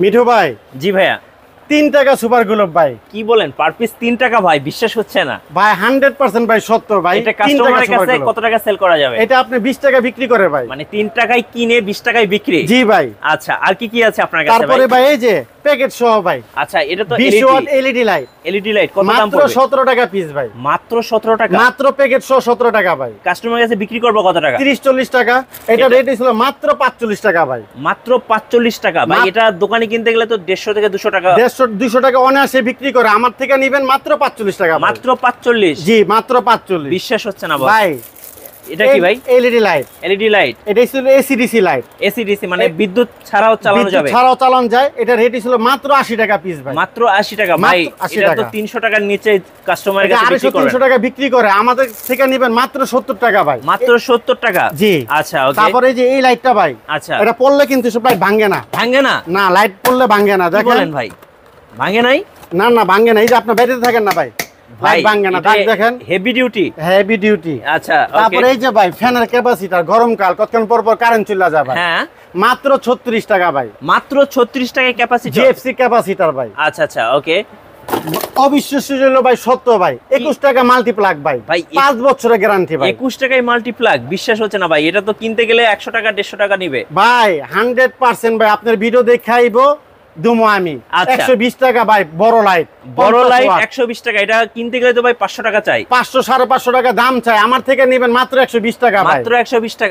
মিঠু ভাই, জি ভাইয়া। 3 টাকা সুপার গোলাপ ভাই। কি বলেন, পার পিস 3 টাকা ভাই? বিশ্বাস হচ্ছে না ভাই 100% ভাই সত্য ভাই। এটা 3 টাকা কাস্টমারের সুপার কাছে গোলাপ। কত টাকা সেল করা যাবে? এটা আপনি 20 টাকা বিক্রি করে ভাই। মানে 3 টাকায় কিনে 20 টাকায় বিক্রি? জি ভাই। আচ্ছা, আর কি কি আছে আপনার কাছে তারপরে ভাই এই যে প্যাকেট সহ ভাই। আচ্ছা, এটা তো 20 watt LED light. LED light কত দাম মাত্র পড়বে? 17 টাকা পিস ভাই। মাত্র 17 টাকা? মাত্র প্যাকেট সহ 17 টাকা ভাই। কাস্টমারের কাছে বিক্রি করব কত টাকা? 30-40 টাকা। এটা রেট ছিল মাত্র 45 টাকা ভাই। মাত্র 45 টাকা ভাই। এটা দোকানে কিনতে গেলে তো 150 থেকে 200 টাকা। 150-200 টাকা অনায়াসে বিক্রি করে, আমার থেকে নিবেন মাত্র 45 টাকা ভাই। মাত্র 45? জি মাত্র 45। বিশ্বাস হচ্ছে না ভাই। ভাই এটা কি ভাই? LED light. LED light? এটা ছিল এসিডিসি লাইট। এসিডিসি মানে বিদ্যুৎ ছাড়াও চালানো যাবে? ছাড়াও চালানো যায়। এটা রেট ছিল মাত্র 80 টাকা পিস ভাই। মাত্র 80 টাকা ভাই? মাত্র 80 এটা তো টাকা। 300 টাকার নিচে কাস্টমারের এটা কাছে বিক্রি করে। 250-300 টাকা বিক্রি করে, আমাদের থেকে নেবেন মাত্র 70 টাকা ভাই। মাত্র 70 টাকা? জি। আচ্ছা, ওকে। তারপরে এই যে এই লাইটটা ভাই, আচ্ছা, এটা পড়লে কিন্তু সব লাইট ভাঙে না। ভাঙে না? না, লাইট পড়লে ভাঙে না। কি দেখেন। বলেন ভাই, ভাঙে নাই? না না, ভাঙে না। এই যে আপনি বাইরে থাকেন না ভাই, লাইট ভাঙে না। দাগ দেখেন, হেভি ডিউটি। Heavy duty. আচ্ছা, তারপরে এই যে ভাই ফ্যানের ক্যাপাসিটার, গরমকাল কতক্ষণ পর পর কারেন্ট চলে যায় ভাই। হ্যাঁ, মাত্র 36 টাকা ভাই। মাত্র 36 টাকায় ক্যাপাসিটি? জিএফসি ক্যাপাসিটার ভাই। আচ্ছা আচ্ছা, ওকে। অবিশ্বাস্য হলো ভাই, সত্য ভাই। 21 টাকা মাল্টিপ্লাগ ভাই। ভাই, 5 বছরের গ্যারান্টি ভাই। 21 টাকায় মাল্টিপ্লাগ? বিশ্বাস হচ্ছে না ভাই। এটা তো কিনতে গেলে 100 টাকা 150 টাকা নিবে ভাই। 100% ভাই, আপনার ভিডিও দেখাইবো দুমো আমি। আচ্ছা। 120 টাকা ভাই বড় লাইট। বড় লাইট 120 টাকা? এটা কিনতে গেলে তো ভাই 500 টাকা চাই। 500-550 টাকা দাম চাই, আমার থেকে নেবেন মাত্র 120 টাকা ভাই। মাত্র 120 টাকা?